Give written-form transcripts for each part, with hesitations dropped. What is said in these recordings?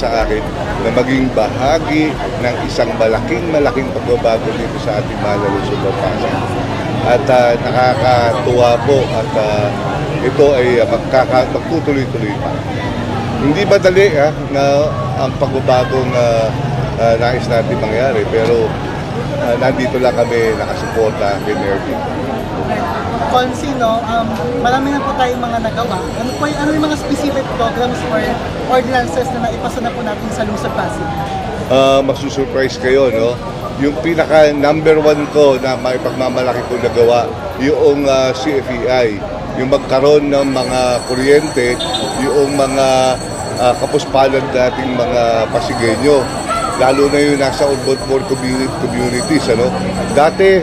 sa akin na maging bahagi ng isang malaking pagbabago dito sa ating mahal na lungsod ng Pasig. At nakakatuwa po at ito ay magtutuloy-tuloy pa. Hindi madali na ang pagbabagong nais natin mangyari, pero nandito lang kami nakasuporta kay Mayor Vico. Consino, marami na po tayong mga nagawa. Ano yung mga specific programs or ordinances na naipasa na po natin sa lungsod Pasig? Magsusurprise kayo, no? Yung pinaka number 1 ko na maipagmamalaki ko nagawa, yung CFEI, yung magkaroon ng mga kuryente, yung mga kapuspalan nating mga Pasigueño, lalo na yung nasa urban poor communities, ano? Dati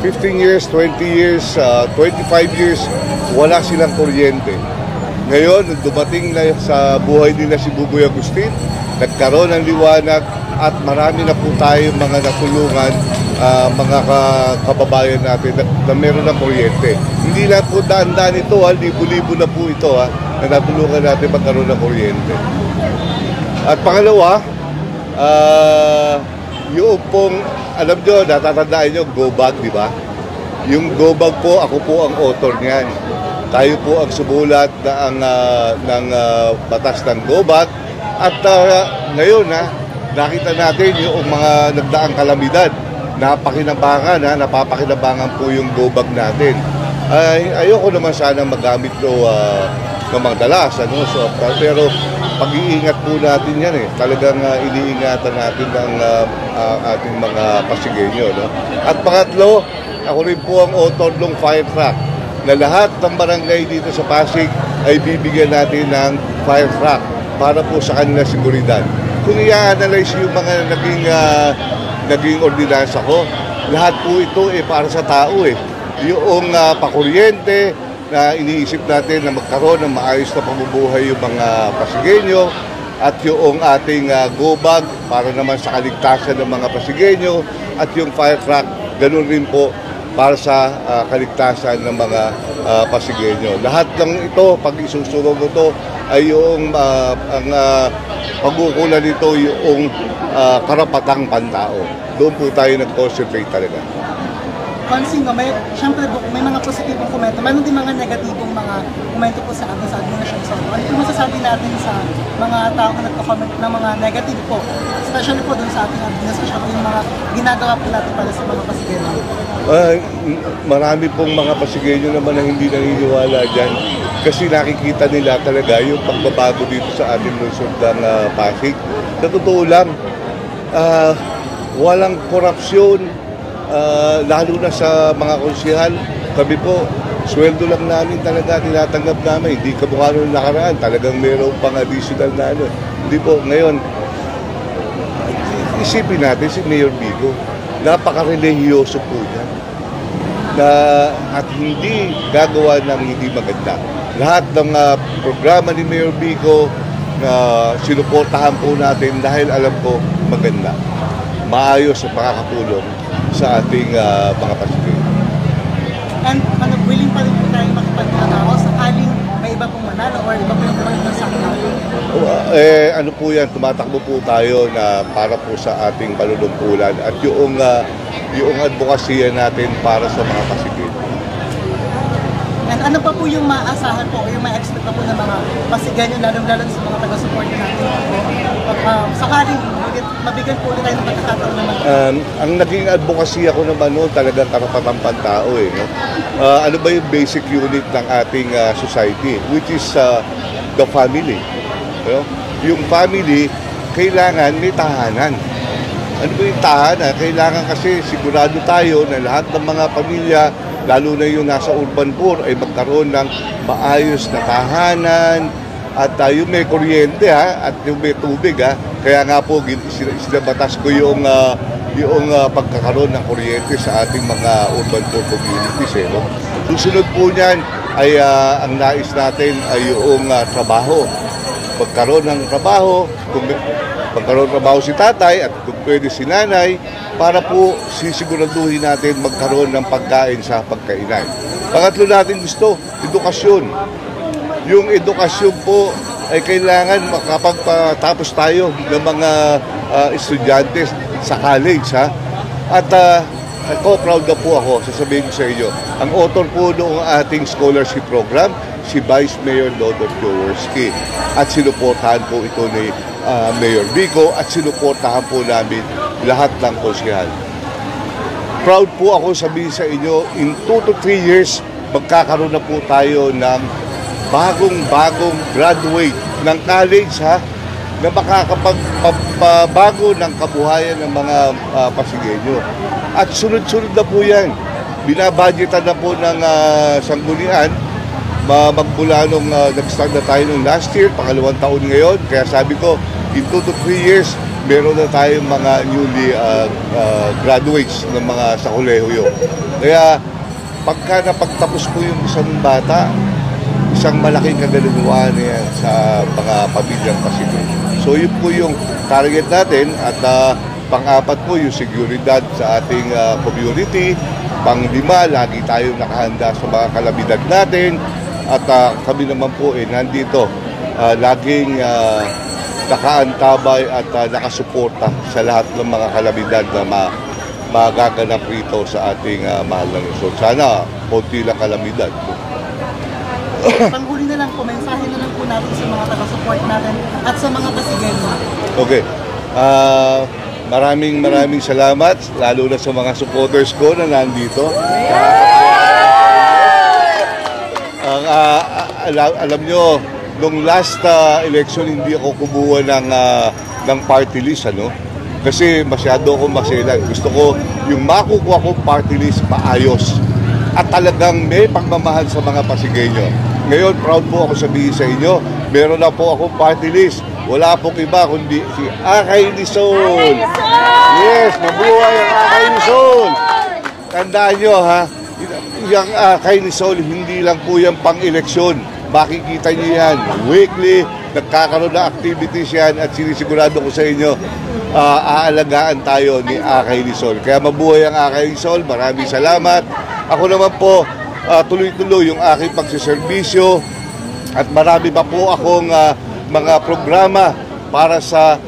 15 years, 20 years, 25 years, wala silang kuryente. Ngayon, dumating na sa buhay nila si Buboy Agustin, nagkaroon ng liwanag at marami na po tayo mga natulungan, mga kababayan natin na meron ng kuryente. Hindi na po daan-daan ito, libo-libo na po ito na natulungan natin magkaroon ng kuryente. At pangalawa, yung pong, alam nyo, natatandaan nyo, Go Bag, di ba? Yung Go Bag po, ako po ang author niyan. Tayo po ang sumulat ng batas ng Go Bag. At ngayon, nakita natin yung mga nagdaang kalamidad. Napapakinabangan po yung Go Bag natin. Ayoko naman sana magamit ng madalas, ano? Pero pag-iingat po natin yan Talagang iniingatan natin ang ating mga Pasigueño, no? At pangatlo, ako rin po ang author ng fire truck na lahat ng barangay dito sa Pasig ay bibigyan natin ng fire truck para po sa kanila seguridad. Kung i-analyze yung mga naging ordinansa ko, lahat po ito para sa tao Yung pakuryente na iniisip natin na magkaroon ng maayos na pamumuhay yung mga Pasigueño at yung ating Go Bag para naman sa kaligtasan ng mga Pasigueño at yung fire truck, ganun rin po para sa kaligtasan ng mga Pasigueño. Lahat ng ito, pag isusulong ito, ay yung ang pagkukulan nito yung karapatang pantao. Doon po tayo nag-concentrate talaga. Consino, siyempre may mga positibong komento, mayroon din mga negatibong mga komento po sa atin sa administration. So, ano po masasabi natin sa mga tao na nagko-comment ng mga negative po, especially po dun sa ating administration, yung mga ginagawa po natin para sa mga Pasigueño? Marami pong mga Pasigueño naman na hindi naniniwala dyan kasi nakikita nila talaga yung pagbabago dito sa ating lungsod ng Pasig. Sa totoo lang, walang korupsyon, lalo na sa mga konsehal. Kami po, sweldo lang namin talaga tinatanggap namin. Hindi kamukha nung nakaraan, talagang mayroong pang additional na Hindi po, ngayon, isipin natin si Mayor Vico, napaka-relihiyoso po niya. At hindi gagawa ng hindi maganda. Lahat ng programa ni Mayor Vico na sinuportahan po natin dahil alam ko maganda. Maayos at makakatulong sa ating mga Pasigueño. And willing pa rin po tayo makipagtanaw sakaling may iba pong manalo or iba po yung pagkakasakal? Ano po yan, tumatakbo po tayo na para po sa ating panunungkulan at yung advokasya natin para sa mga Pasigueño. And ano pa po yung maaasahan po o yung ma-expect na po ng mga Pasigueño, lalo-lalo sa mga taga-support natin sakaling mabigyan po ulit tayo ng pagkakataon naman? Ang naging advocacy ako naman noon talagang karapatang pantao no? Ano ba yung basic unit ng ating society, which is the family. No? Yung family, kailangan may tahanan. Ano ba yung tahanan? Kailangan kasi sigurado tayo na lahat ng mga pamilya, lalo na yung nasa urban poor, ay magkaroon ng maayos na tahanan at yung may kuryente at yung may tubig Kaya nga po sinabatas ko yung pagkakaroon ng kuryente sa ating mga urban poor communities no? Susunod po niyan ay ang nais natin ay yung trabaho. Magkaroon ng trabaho, magkaroon ng trabaho si tatay at kung pwede si nanay para po sisiguraduhin natin magkaroon ng pagkain sa pagkainan. Pangatlo natin gusto, edukasyon. Yung edukasyon po ay kailangan makapagpatapos tayo ng mga estudyante sa college, ha? At ako, proud na po ako, sasabihin ko sa inyo, ang author po noong ating scholarship program, si Vice Mayor Dodot Jaworski. At sinuportahan po ito ni Mayor Vico at sinuportahan po namin lahat ng konsehal. Proud po ako sabihin sa inyo, in 2 to 3 years, magkakaroon na po tayo ng bagong graduate ng college, ha, na makakapagbago ng kabuhayan ng mga Pasigueño. At sunod-sunod na po yan. Binabudgetan na po ng sanggunian magmula nung nag-start na tayo nung last year, pangalawang taon ngayon. Kaya sabi ko, in 2 to 3 years, meron na tayong mga newly graduates ng mga sa kolehiyo. Kaya pagka napagtapos po yung isang bata, isang malaking kaganawan yan sa mga pamilyang Pasigueño. So yun po yung target natin at pang-apat po yung seguridad sa ating community. Pang-lima, lagi tayong nakahanda sa mga kalamidad natin. At kami naman po nandito laging nakaantabay at nakasuporta sa lahat ng mga kalamidad na magaganap rito sa ating mahal na lungsod. Sana konti lang kalamidad. Panghuli na lang po, mensahe na lang po natin sa mga taga-support natin at sa mga Pasigueño. Okay. Maraming salamat, lalo na sa mga supporters ko na nandito. Alam nyo, nung last election, hindi ako kumuha ng party list, ano? Kasi masyado akong maselan. Gusto ko yung makukuha kong party list maayos at talagang may pagmamahal sa mga Pasigueño. Ngayon, proud po ako sabihin sa inyo, meron na po akong party list. Wala pong iba kundi si Akay Lizon. Yes, mabuhay ang Akay Lizon. Tandaan nyo, ha, yung Akay Lizon, hindi lang po yan pang-eleksyon. Makikita nyo yan. Weekly, nagkakaroon na activities yan at sinisigurado ko sa inyo, aalagaan tayo ni Akay Lizon. Kaya mabuhay ang Akay Lizon. Maraming salamat. Ako naman po, tuloy-tuloy yung aking pagsiservisyo at marami pa po akong mga programa para sa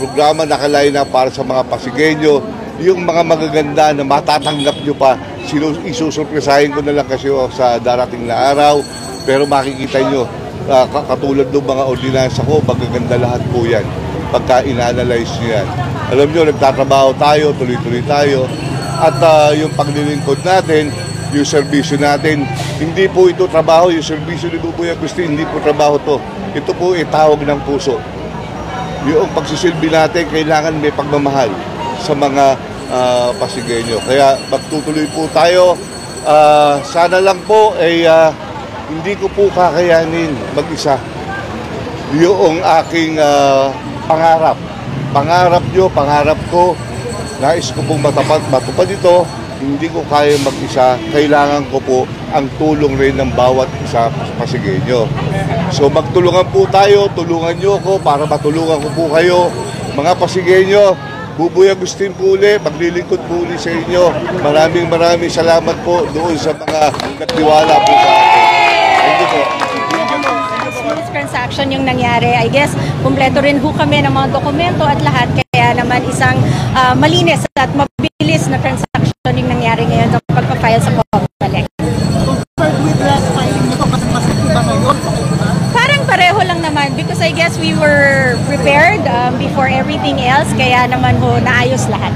programa nakalain na para sa mga Pasigueño, yung mga magaganda na matatanggap nyo pa, isusurpresahin ko na lang kasi sa darating na araw, pero makikita nyo, katulad ng mga ordinansa ko, magaganda lahat po yan pagka ina-analyze nyo yan. Alam nyo, nagtatrabaho tayo, tuloy-tuloy tayo, at yung paglilingkod natin, yung serbisyo natin, hindi po ito trabaho, yung serbisyo ni Buboy Agustin, hindi po trabaho to. Ito po tawag ng puso. Yung pagsisilbi natin, kailangan may pagmamahal sa mga Pasigueño. Kaya magtutuloy po tayo. Sana lang po hindi ko po kakayanin mag-isa yung aking pangarap. Pangarap nyo, pangarap ko, nais ko pong matupad ito. Hindi ko kaya mag-isa, kailangan ko po ang tulong rin ng bawat isa Pasigueño. So magtulungan po tayo, tulungan nyo ako para matulungan ko po kayo. Mga Pasigueño, Buboy Agustin po uli, maglilingkod po uli sa inyo. Maraming salamat po doon sa mga nagtiwala po sa akin. Thank you po. Smooth transaction yung nangyari. I guess, kumpleto rin ho kami ng mga dokumento at lahat. Kaya naman isang malinis at mabilis na transaction yung nangyari ngayon sa pagpa-file sa COMELEC. Compared with last filing nito, mas iba ngayon? Parang pareho lang naman because I guess we were prepared before everything else. Kaya naman ho, naayos lahat.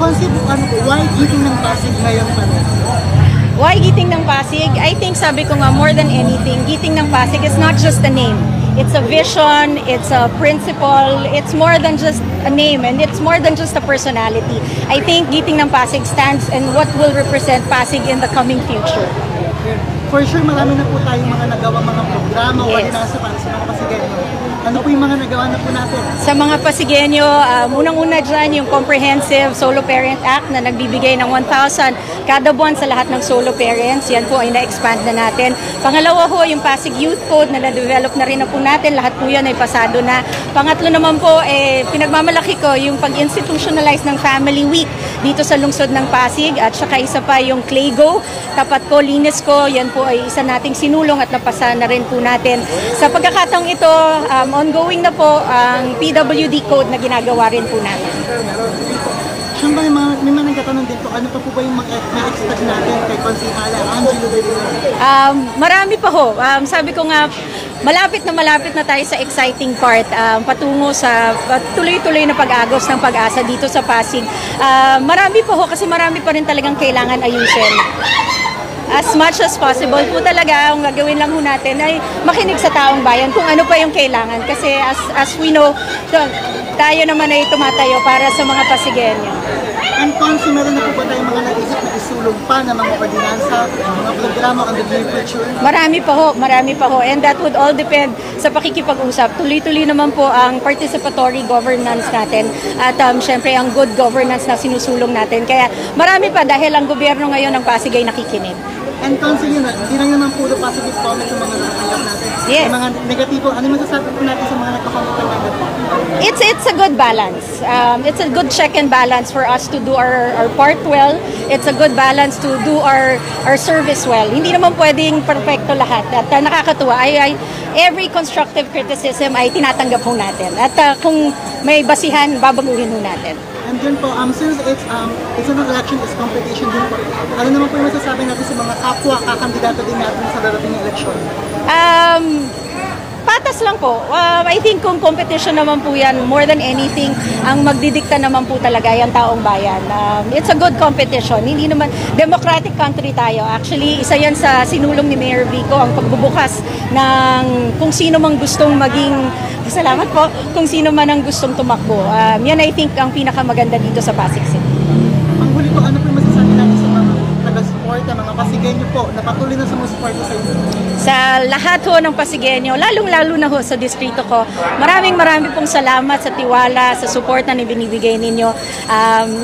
Concept, why Giting ng Pasig ngayon pa rin? Why Giting ng Pasig? I think sabi ko nga, more than anything, Giting ng Pasig is not just a name. It's a vision, it's a principle, it's more than just a name, and it's more than just a personality. I think Giting ng Pasig stands and what will represent Pasig in the coming future. For sure, marami na po tayong mga nagawang mga programa o Yes. ordinansa para sa mga Pasigueño. Ano po yung mga nagawa na po natin? Sa mga Pasigueño, unang-una dyan yung Comprehensive Solo Parent Act na nagbibigay ng 1,000 kada buwan sa lahat ng solo parents. Yan po ay na-expand na natin. Pangalawa ho, yung Pasig Youth Code na na-develop na rin na po natin. Lahat po yan ay pasado na. Pangatlo naman po, pinagmamalaki ko yung pag-institutionalize ng Family Week dito sa lungsod ng Pasig, at saka isa pa yung Claygo, tapat ko, linis ko, yan po ay isa nating sinulong at napasa na rin po natin. Sa pagkakataong ito, ongoing na po ang PWD code na ginagawa rin po natin. Siyempre, may mga nagtatanong din po, ano pa po ba yung ma-expect natin kay Konsihala Angelo de Leon? Marami pa ho. Sabi ko nga, malapit na tayo sa exciting part, patungo sa tuloy-tuloy na pag-agos ng pag-asa dito sa Pasig. Marami pa ho kasi marami pa rin talagang kailangan ayusin. As much as possible po talaga, ang gagawin lang ho natin ay makinig sa taong bayan kung ano pa yung kailangan. Kasi as we know, tayo naman ay tumatayo para sa mga Pasigenyo. And Konsi, meron na po ba tayong mga nag-isip na isulong pa na mga ordinansa, mga programa on the near future? Marami pa ho. And that would all depend sa pakikipag-usap. Tuloy-tuloy naman po ang participatory governance natin at syempre ang good governance na sinusulong natin. Kaya marami pa dahil ang gobyerno ngayon ng Pasig ay nakikinig. And Konsi, yun, hindi lang naman puro positive comment yung mga nakatanggap natin. Yes. Yung mga negatibo, ano masasabi po natin sa mga nagka-comment ng negative? It's a good balance. It's a good check and balance for us to do our part well. It's a good balance to do our service well. Hindi naman pwedeng perfecto lahat. At nakakatuwa ay every constructive criticism ay tinatanggap ho natin. At kung may basihan, babaguhin ho natin. And yun po, since it's an election, is competition din po. Ano naman po yung masasabi natin sa mga kapwa kakandidato din natin sa darating na election? Patas lang po. I think kung competition naman po yan, more than anything, ang magdidikta naman po talaga yung taong bayan. It's a good competition. Hindi naman, democratic country tayo. Actually, isa yan sa sinulong ni Mayor Vico, ang pagbubukas ng kung sino mang gustong maging, salamat po, kung sino man ang gustong tumakbo. Yan I think ang pinakamaganda dito sa Pasig City. Ang huli po, ano po yung masasabi natin sa mga taga-suporta, mga Pasigenyo po, na patuloy na sumusuporta sa inyo? Sa lahat ho ng Pasigenyo, lalong-lalo na ho sa distrito ko, maraming pong salamat sa tiwala, sa suporta na binibigay ninyo.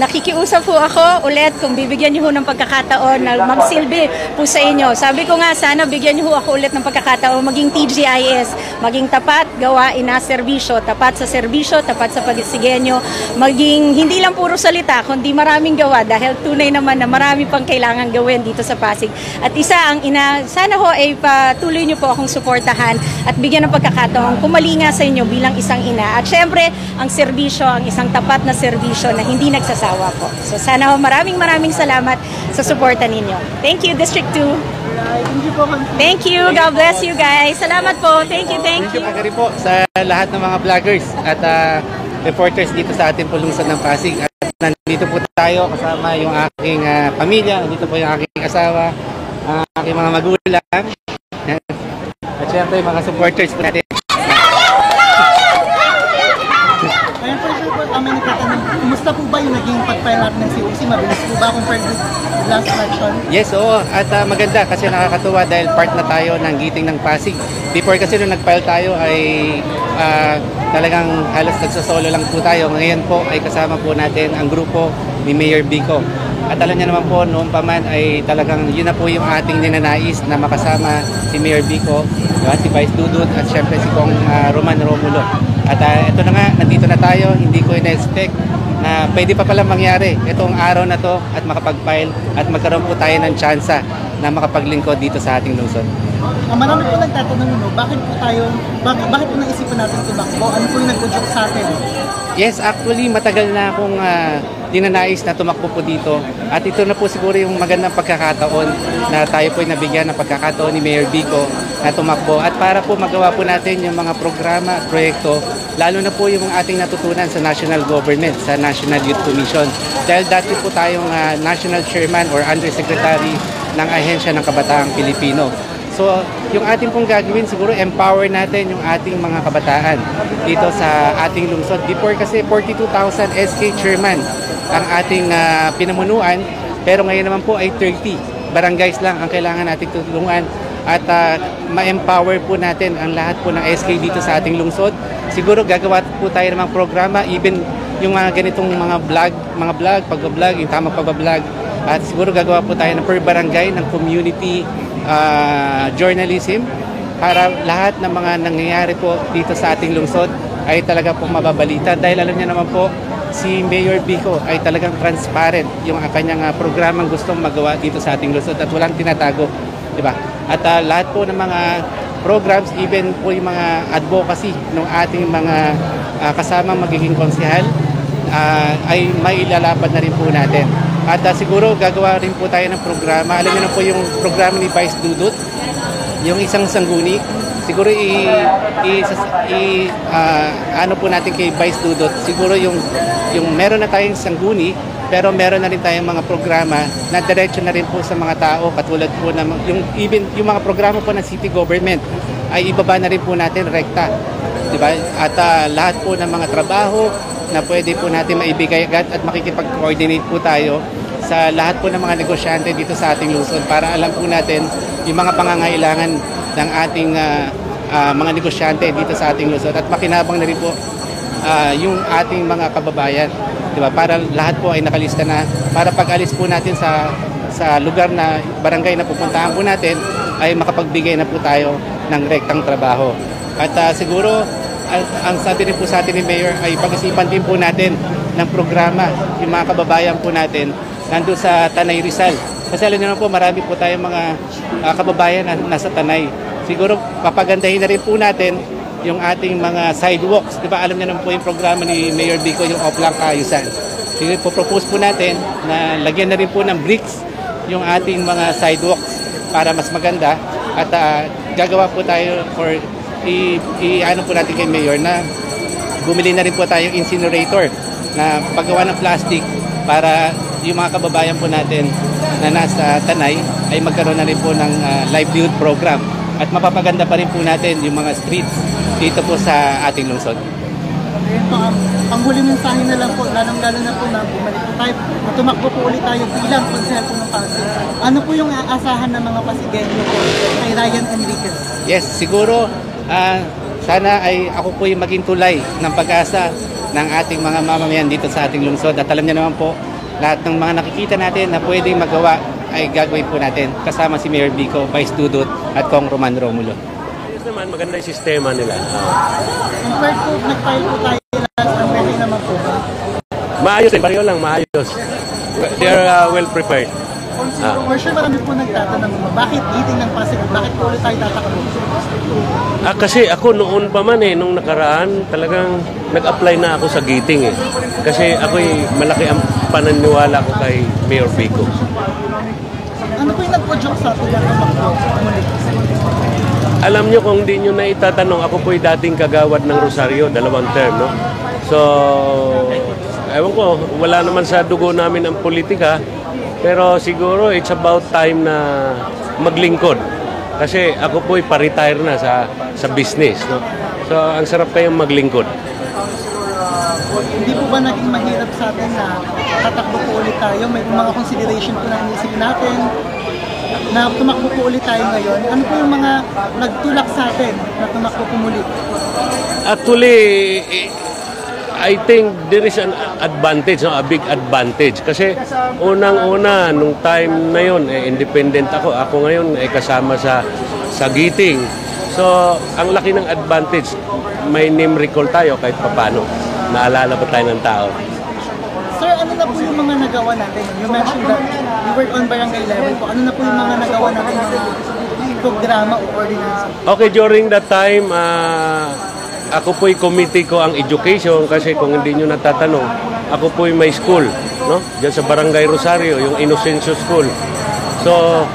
Nakikiusap po ako ulit kung bibigyan niyo ho ng pagkakataon na magsilbi po sa inyo. Sabi ko nga, sana bigyan niyo ho ako ulit ng pagkakataon maging TGIS, maging tapat, gawain na serbisyo, tapat sa serbisyo, tapat sa Pasigenyo, maging hindi lang puro salita, kundi maraming gawa dahil tunay naman na marami pang kailangan gawin dito sa Pasig. At isa ang sana ho ay patuloy niyo po akong suportahan at bigyan ng pagkakataon kumalinga sa inyo bilang isang ina. At syempre, ang serbisyo, ang isang tapat na serbisyo na hindi nagsasawa po. So sana ho maraming salamat sa suporta ninyo. Thank you, District 2. Thank you po, Konsi. Thank you. God bless you guys. Salamat po. Thank you. Thank you rin po sa lahat ng mga vloggers at reporters dito sa ating lungsod ng Pasig. At nandito po tayo kasama yung aking pamilya, nandito po yung aking asawa, aking mga magulang. At syempre mga supporters po natin. Ayan po, sir po, may nagtatanong, kumusta po ba yung naging pag-file natin ng COC? Mabilis po ba compared with last election? Yes, oo. At maganda kasi nakakatuwa dahil part na tayo ng giting ng Pasig. Before kasi nung nag-file tayo ay talagang halos nagsasolo lang po tayo. Ngayon po ay kasama po natin ang grupo ni Mayor Vico. At alam niya naman po, noon pa man ay talagang yun na po yung ating ninanais na makasama si Mayor Vico, si Vice Dudut at syempre si Kong Roman Romulo. At ito na nga, nandito na tayo, hindi ko ina-expect na pwede pa palang mangyari itong araw na to at makapag-file at magkaroon po tayo ng tsansa na makapaglingkod dito sa ating lungsod. Marami po nagtatanong, bakit po naisipan natin tumakbo? Ano po yung nag-udyok sa atin? Yes, actually matagal na akong dinanais na tumakbo po dito at ito na po siguro yung magandang pagkakataon na tayo po ay nabigyan ng pagkakataon ni Mayor Vico na tumakbo at para po magawa po natin yung mga programa at proyekto lalo na po yung ating natutunan sa national government, sa National Youth Commission dahil dati po tayong national chairman or undersecretary ng Ahensya ng Kabataang Pilipino. So, yung ating pong gagawin, siguro empower natin yung ating mga kabataan dito sa ating lungsod. Before kasi 42,000 SK chairman ang ating pinamunuan, pero ngayon naman po ay 30 barangays lang ang kailangan nating tutulungan at ma-empower po natin ang lahat po ng SK dito sa ating lungsod. Siguro gagawa po tayo ng mga programa, even yung mga ganitong mga vlog, pag-vlog, yung tamang pag-vlog. At siguro gagawa po tayo ng per barangay ng community journalism para lahat ng mga nangyayari po dito sa ating lungsod ay talaga pong mababalita dahil alam niyo naman po si Mayor Vico ay talagang transparent yung kanyang programang gustong magawa dito sa ating lungsod at walang tinatago, di ba? At lahat po ng mga programs, even po yung mga advocacy ng ating mga kasamang magiging konsehal, ay mailalapad na rin po natin. At siguro gagawa rin po tayo ng programa. Alam niyo na po yung programa ni Vice Dudut, yung isang sangguni. Siguro ano po natin kay Vice Dudut, siguro yung meron na tayong sangguni, pero meron na rin tayong mga programa na diretso na rin po sa mga tao, katulad po ng yung mga programa po ng city government ay ibaba na rin po natin rekta, di ba? At lahat po ng mga trabaho na pwede po natin maibigay agad at makikipag-coordinate po tayo sa lahat po ng mga negosyante dito sa ating lungsod para alam po natin yung mga pangangailangan ng ating mga negosyante dito sa ating lungsod at makinabang na rin po yung ating mga kababayan, di ba? Para lahat po ay nakalista na para pag-alis po natin sa lugar na barangay na pupuntahan po natin ay makapagbigay na po tayo ng rektang trabaho. At siguro ang sabi rin po sa atin ni Mayor ay pag-isipan din po natin ng programa yung mga kababayan po natin nandun sa Tanay Rizal. Kasi alam niyo naman po marami po tayong mga kababayan na nasa Tanay. Siguro papagandahin na rin po natin yung ating mga sidewalks. Diba alam niyo naman po yung programa ni Mayor Vico, yung Oplang Kaayusan. Siguro po-propose po natin na lagyan na rin po ng bricks yung ating mga sidewalks para mas maganda at gagawa po tayo for ano po natin kay Mayor na bumili na rin po tayong incinerator na paggawa ng plastic para yung mga kababayan po natin na nasa Tanay ay magkaroon na rin po ng livelihood program at mapapaganda pa rin po natin yung mga streets dito po sa ating lungsod. Ayun po, ang huli mensahe na lang po, lalong-lalo na po na bumalik po tayo, at tumakbo po ulit tayo bilang konsehal po ng Pasig. Ano po yung aasahan ng mga Pasigenyo po kay Ryan Enriquez? Yes, siguro sana ay ako po yung maging tulay ng pag-asa ng ating mga mamamayan dito sa ating lungsod. At alam niyo naman po, lahat ng mga nakikita natin na pwedeng magawa ay gagawin po natin kasama si Mayor Vico, Vice Dudut at Kong Roman Romulo. Ayos naman, maganda yung sistema nila. Ang part po, nag-file po tayo last, ang pwede naman po ba? Maayos din, pareho lang, maayos. They are well prepared. For sure, marami po nagtatanong mo, bakit giting ng Pasig? Bakit po ulit tayo tatakbo? Kasi ako noon pa man nung nakaraan, talagang nag-apply na ako sa Giting Kasi ako'y malaki ang pananiwala ko kay Mayor Vico. Ano po yung nagpo-joke sa atin na tumakbo? Alam nyo kung di nyo na itatanong, ako po'y dating kagawad ng Rosario, 2 term, no? So, ewan ko, wala naman sa dugo namin ang politika, pero siguro it's about time na maglingkod. Kasi ako po'y pa-retire na sa business, no? So, ang sarap kayong maglingkod. Hindi po ba naging mahirap sa atin na tatakbo po ulit tayo? May mga consideration po na inisip natin na tumakbo po ulit tayo ngayon. Ano po yung mga nagtulak sa atin na tumakbo po muli? Actually, I think there is an advantage, no? A big advantage. Kasi unang-una, nung time na yun, independent ako. Ako ngayon ay kasama sa Giting. So, ang laki ng advantage, may name recall tayo kahit papano. Naalala pa tayo ng tao. Sir, ano na po yung mga nagawa natin? You mentioned that you work on barangay level po. Ano na po yung mga nagawa natin mga programa o ordinance? Okay, during that time, ako po'y committee ko ang education kasi kung hindi nyo natatanong, ako po'y may school, no? Diyan sa Barangay Rosario, yung Inocencio School. So,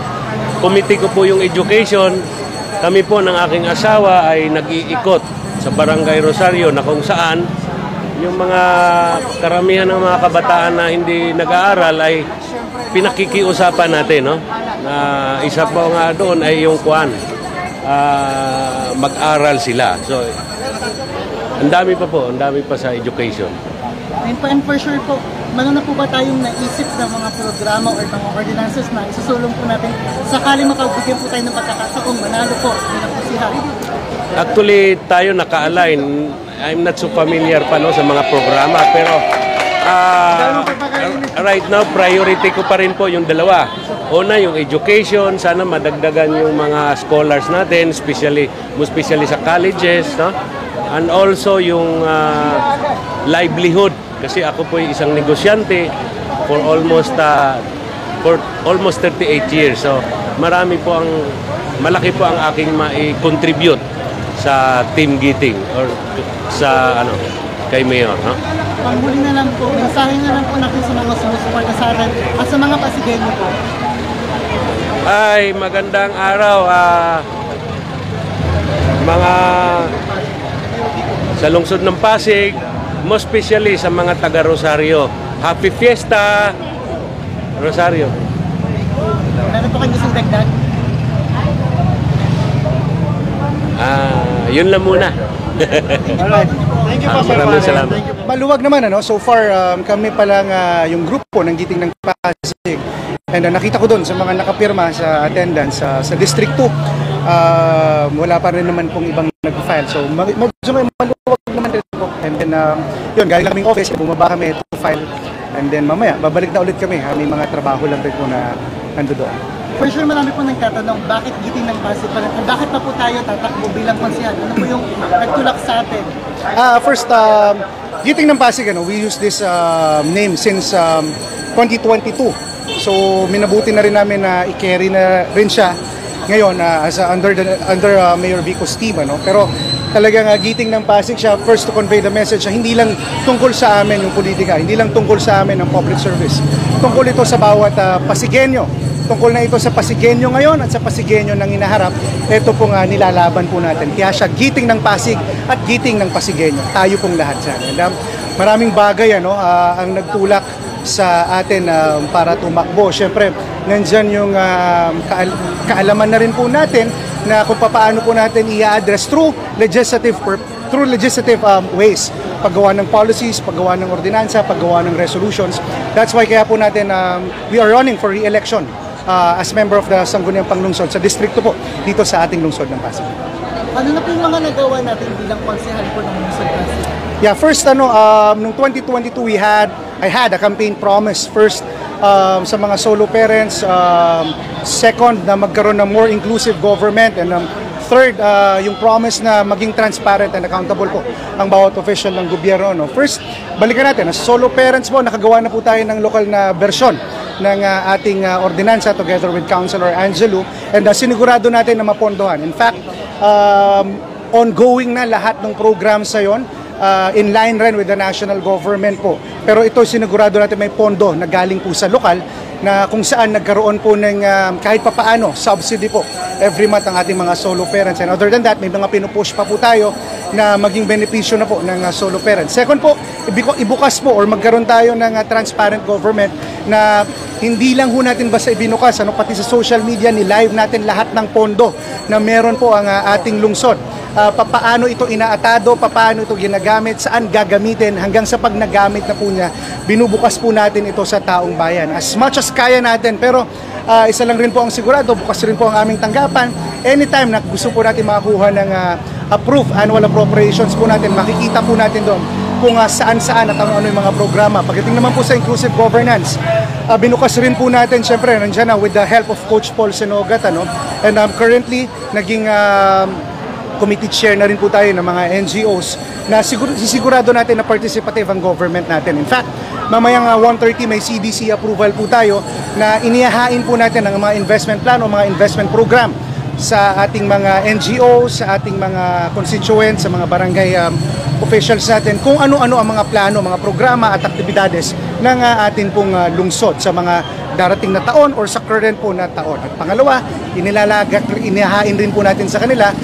committee ko po yung education. Kami po ng aking asawa ay nag-iikot sa Barangay Rosario na kung saan yung mga karamihan ng mga kabataan na hindi nag-aaral ay pinakikiusapan natin, no? Isa po nga doon ay yung mag-aral sila. So, ang dami pa sa education. And for sure po, meron na po ba tayong naisip ng mga programa or mga ordinances na isusulong po natin sakaling makaubigyan po tayo ng pagkakataong manalo po ng konsehal? Actually, tayo naka-align. I'm not so familiar pa sa mga programa, pero right now, priority ko pa rin po yung dalawa. Una, yung education. Sana madagdagan yung mga scholars natin, especially sa colleges, no? And also yung livelihood Kasi ako po isang negosyante for almost 38 years. So malaki po ang aking mai-contribute sa Team Giting or sa kay Mayor, no? Panghuli na lang po, mensahe na lang po natin sa mga sumusuporta sa atin at sa mga Pasigueño po. Ay, magandang araw, mga sa lungsod ng Pasig, most especially sa mga taga Rosario. Happy Fiesta, Rosario. Meron po kayo gustong dagdag? Yun lang muna. Alright. Thank you po, Sir Maraming Warren. salamat. Thank you po. Maluwag naman, so far kami pa lang yung grupo ng Giting ng Pasig. And nakita ko doon sa mga nakapirma sa attendance sa District 2. Wala pa rin naman pong ibang nag-file. So medyo may maluwag naman rin po. And then yun, galing kaming office, bumaba kami to file. And then mamaya, babalik na ulit kami. May mga trabaho lang rin po na nando doon. For sure, marami po nagtatanong, bakit Giting ng Pasig pa rin? Bakit pa po tayo tatakbo bilang konsehal? Ano po yung nagtulak sa atin? First, Giting ng Pasig, we use this name since 2022. So, minabuti na rin namin na i-carry na rin siya ngayon as under Mayor Vico's team. Pero talagang Giting ng Pasig siya, first to convey the message, hindi lang tungkol sa amin yung politika, hindi lang tungkol sa amin ang public service. Tungkol ito sa bawat Pasigueño. Tungkol na ito sa Pasigueño ngayon at sa Pasigueño nang inaharap, ito pong nilalaban po natin. Kaya siya Giting ng Pasig at Giting ng Pasigueño. Tayo pong lahat sa atin. Maraming bagay ang nagtulak sa atin para tumakbo. Siyempre, nandyan yung kaalaman na rin po natin na kung paano po natin i-address through legislative ways. Paggawa ng policies, paggawa ng ordinansa, paggawa ng resolutions. That's why kaya po natin we are running for re-election as member of the Sangguniang Panglungsod sa distrito po dito sa ating lungsod ng Pasig. Ano na po yung mga nagawa natin bilang konsehal po ng lungsod Pasig? Yeah, first noong 2022 I had a campaign promise. First sa mga solo parents, second na magkaroon ng more inclusive government, and third, yung promise na maging transparent and accountable po ang bawat official ng gobyerno. First, balikan natin, as solo parents po, nakagawa na po tayo ng lokal na bersyon ng ating ordinansa together with Councilor Angelo, and sinigurado natin na mapondohan. In fact, ongoing na lahat ng programs sa yon, in line rin with the national government po. Pero ito sinigurado natin may pondo na galing po sa lokal na kung saan nagkaroon po ng kahit papaano subsidy po every month ang ating mga solo parents. And other than that, may mga pinupush pa po tayo na maging benepisyo na po ng solo parents. Second po, ibukas po or magkaroon tayo ng transparent government na hindi lang ho natin basta ibinukas, pati sa social media, ni-live natin lahat ng pondo na meron po ang ating lungsod. Paano ito inaatado, paano ito ginagamit, saan gagamitin, hanggang sa pag nagamit na po niya, binubukas po natin ito sa taong bayan. As much as kaya natin, pero isa lang rin po ang sigurado, bukas rin po ang aming tanggapan. Anytime na gusto po natin makakuha ng approved annual appropriations po natin, makikita po natin doon kung saan-saan at ano-ano yung mga programa. Pagdating naman po sa inclusive governance, binukas rin po natin, syempre, nandiyan na with the help of Coach Paul Senogat, and currently, naging committee chair na rin po tayo ng mga NGOs na sisigurado natin na participative ang government natin. In fact, mamayang 1:30 may CDC approval po tayo na inihahain po natin ang mga investment plan o mga investment program sa ating mga NGOs, sa ating mga constituents, sa mga barangay officials natin, kung ano-ano ang mga plano, mga programa at aktibidades ng atin pong lungsod sa mga darating na taon or sa current po na taon. At pangalawa, inihahain rin po natin sa kanila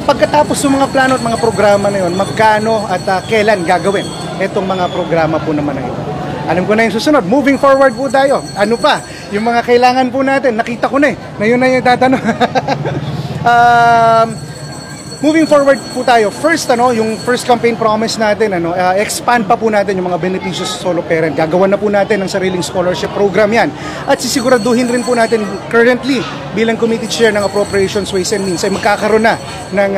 pagkatapos ng mga plano at mga programa na yun, magkano at kailan gagawin itong mga programa po naman na ito. Alam ko na yung susunod. Moving forward po tayo. Ano pa? Yung mga kailangan po natin, nakita ko na na yun na yung tatanong. Moving forward po tayo. First, yung first campaign promise natin, expand pa po natin yung mga beneficios sa solo parent. Gagawan na po natin ng sariling scholarship program yan. At sisiguraduhin rin po natin currently bilang committee chair ng Appropriations, Ways and Means ay magkakaroon na ng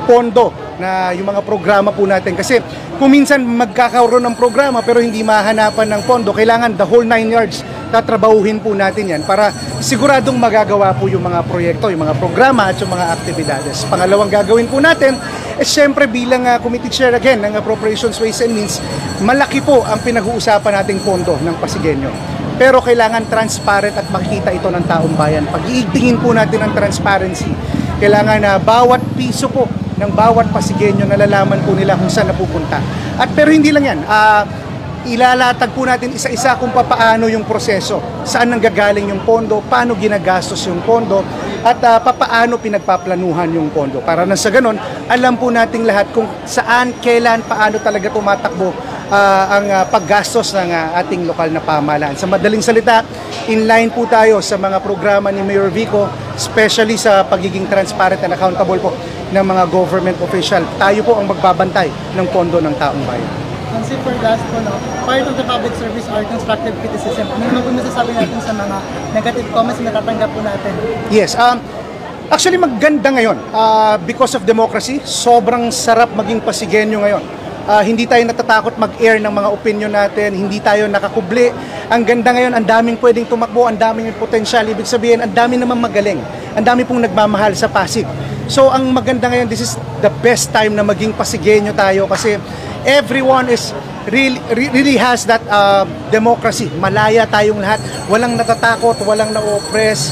pondo na yung mga programa po natin. Kasi kung minsan magkakaroon ng programa pero hindi mahanapan ng pondo, kailangan the whole 9 yards tatrabahuhin po natin yan para siguradong magagawa po yung mga proyekto, yung mga programa at yung mga aktibidades. Pangalawang gagawin po natin, siyempre bilang committee chair again ng Appropriations, Ways and Means, malaki po ang pinag-uusapan nating pondo ng Pasigueño. Pero kailangan transparent at makikita ito ng taong bayan. Pag-iigtingin po natin ang transparency, kailangan na bawat piso po ng bawat Pasigueño nalalaman po nila kung saan napupunta. At pero hindi lang yan, ilalatag po natin isa-isa kung paano yung proseso, saan nanggagaling yung pondo, paano ginagastos yung pondo, at paano pinagpaplanuhan yung pondo. Para na sa ganon, alam po nating lahat kung saan, kailan, paano talaga tumatakbo ang paggastos ng ating lokal na pamahalaan. Sa madaling salita, in line po tayo sa mga programa ni Mayor Vico, especially sa pagiging transparent and accountable po ng mga government official. Tayo po ang magbabantay ng pondo ng taong bayan. And so for last po, no, part of the public service are constructive criticism. Ano naman po masasabi natin sa mga negative comments na natatanggap po natin? Yes, actually maganda ngayon. Because of democracy, sobrang sarap maging Pasigueño ngayon. Hindi tayo natatakot mag-air ng mga opinion natin, hindi tayo nakakubli. Ang ganda ngayon, ang daming pwedeng tumakbo, ang daming potensyal. Ibig sabihin, ang dami naman magaling. Ang dami pong nagmamahal sa Pasig. So ang maganda ngayon, this is the best time na maging Pasigueño tayo kasi everyone is really has that democracy. Malaya tayong lahat. Walang natatakot, walang na-oppress,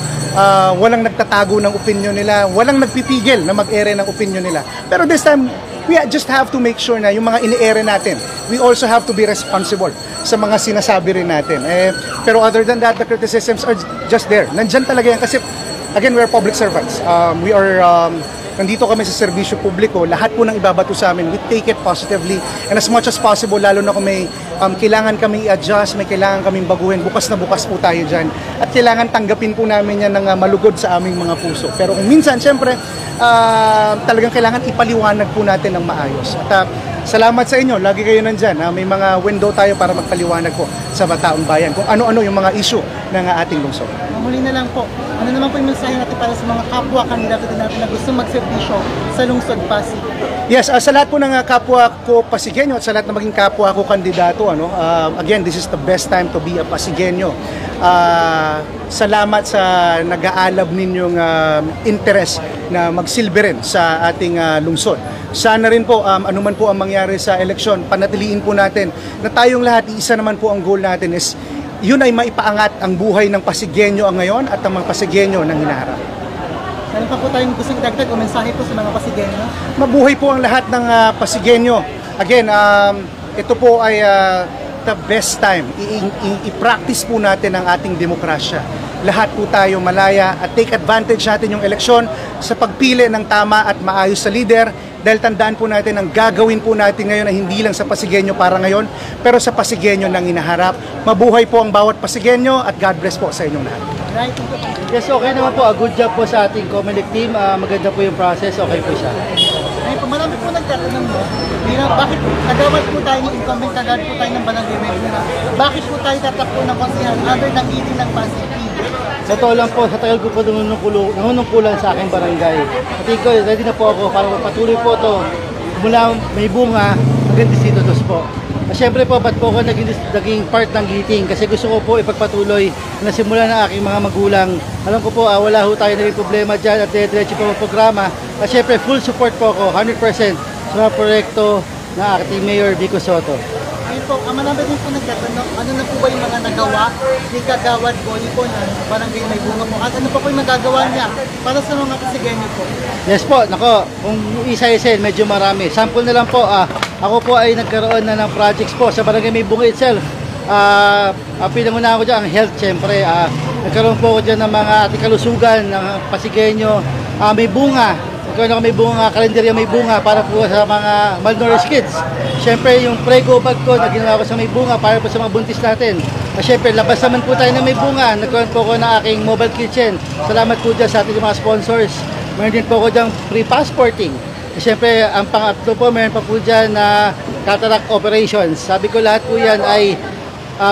walang nagtatago ng opinion nila, walang nagpipigil na mag-ere ng opinion nila. Pero this time, we just have to make sure na yung mga ini-ere natin, we also have to be responsible sa mga sinasabi rin natin. Pero other than that, the criticisms are just there. Nandyan talaga yan kasi, again, we are public servants. We are nandito kami sa serbisyo publiko, lahat po ng ibabato sa amin, we take it positively and as much as possible, lalo na kung may kailangan kami i-adjust, may kailangan kaming baguhin, bukas na bukas po tayo dyan. At kailangan tanggapin po namin yan ng malugod sa aming mga puso. Pero kung minsan, siyempre, talagang kailangan ipaliwanag po natin ng maayos. At salamat sa inyo, lagi kayo nandyan. May mga window tayo para magpaliwanag po sa taong bayan kung ano-ano yung mga issue ng ating lungsod. Huli na lang po, ano naman po yung mensahe natin para sa mga kapwa kandidato din natin na gusto magserbisyo sa lungsod Pasig? Yes, sa lahat po ng kapwa ko Pasigueño at sa lahat na maging kapwa ko kandidato, again, this is the best time to be a Pasigueño. Salamat sa nag-aalab ninyong interest na magsilbi rin sa ating lungsod. Sana rin po, anuman po ang mangyari sa eleksyon, panatiliin po natin na tayong lahat, isa naman po ang goal natin is yun ay maipaangat ang buhay ng Pasigueño ang ngayon at ang mga Pasigueño ng hinaharap. Ano pa po tayong gustong dagdag o mensahe po sa mga Pasigueño? Mabuhay po ang lahat ng Pasigueño. Again, ito po ay the best time. I-practice po natin ang ating demokrasya. Lahat po tayo malaya at take advantage natin yung eleksyon sa pagpili ng tama at maayos sa leader. Dahil tandaan po natin ang gagawin po natin ngayon ay hindi lang sa Pasigueño para ngayon, pero sa Pasigueño ng hinaharap. Mabuhay po ang bawat Pasigueño at God bless po sa inyong lahat. Right. Yes, okay naman po. A good job po sa ating Comelec team. Maganda po yung process. Okay po siya. Ay po, marami po nagtatanong mo, bakit nagawad po tayo ng incumbent, kagad po tayo ng Barangay Maybuna? Bakit po tayo tatakbo ng konsihan under ng leading ng Pasig team? Sa totoo lang po, sa tagal ko po nanunungkulan sa aking barangay. Pati ko, ready na po ako para magpatuloy po ito mula may bunga hanggang Distrito 2 po. Siyempre po, ba't po ako naging part ng giting? Kasi gusto ko po ipagpatuloy na simula ng aking mga magulang. Alam ko po, wala ho tayo na problema dyan at diretso po ang programa. Siyempre, full support po ako, 100% sa mga proyekto na ating Mayor Vico Soto. Ayun po, marami din po nagtatanong, ano na po ba yung mga nagawa ni Kagawad Bonnie po ng Barangay Maybuna po? At ano pa po yung magagawa niya para sa mga Pasigueño po? Yes po, nako, kung isa-isa medyo marami. Sample na lang po, ako po ay nagkaroon na ng projects po sa Barangay Maybuna itself. Pinangunahan ko dyan ang health, syempre. Nagkaroon po ako dyan ng mga ating kalusugan ng Pasigueño. May bunga. Nagkaroon ako may bunga, kalendarya may bunga para po sa mga malnourished kids. Siyempre, yung prego bag ko na ginawa ko sa may bunga para po sa mga buntis natin. Siyempre, labas naman po tayo na may bunga. Nagkaroon po ako ng aking mobile kitchen. Salamat po dyan sa ating mga sponsors. Mayroon din po ako dyan free passporting. Siyempre, ang pangatlo po, mayroon pa po dyan na cataract operations. Sabi ko lahat po yan ay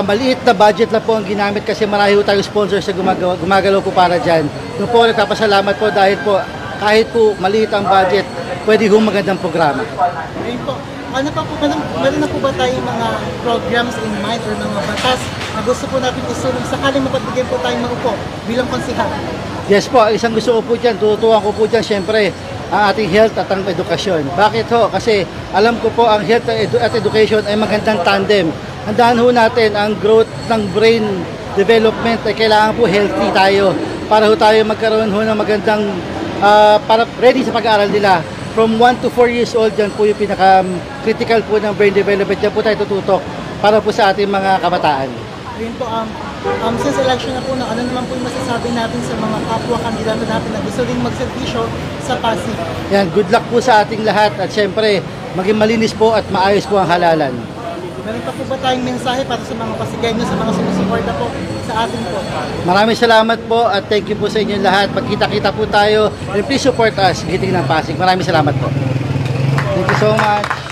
maliit na budget na po ang ginamit kasi marami po tayong sponsors na gumagalaw po para dyan. Doon po nagpapasalamat po dahil po kahit po maliit ang budget, pwede hong magandang programa. Ayun po, meron na po ba tayong mga programs in mind or mga batas na gusto po natin isulong sakaling mapagbigyan po tayong maupo bilang konsihal? Yes po, isang gusto ko po dyan, tututuan ko po dyan syempre ang ating health at ang edukasyon. Bakit ho? Kasi alam ko po ang health at education ay magandang tandem. Handaan ho natin ang growth ng brain development ay kailangan po healthy tayo para ho tayo magkaroon ho ng magandang para ready sa pag-aaral nila. From 1 to 4 years old, yan po yung pinaka-critical po ng brain development. Yan po tayo tututok para po sa ating mga kabataan. Ayun po, since election na po, ano naman po yung masasabi natin sa mga kapwa kandidato natin na gusto rin magservisyo sa Pasig? Yan, good luck po sa ating lahat at syempre, maging malinis po at maayos po ang halalan. Meron pa po ba tayong mensahe para sa mga Pasigenyo, sa mga sumusuporta po sa atin po? Maraming salamat po at thank you po sa inyo lahat. Magkita-kita po tayo and please support us, Giting ng Pasig. Maraming salamat po. Thank you so much.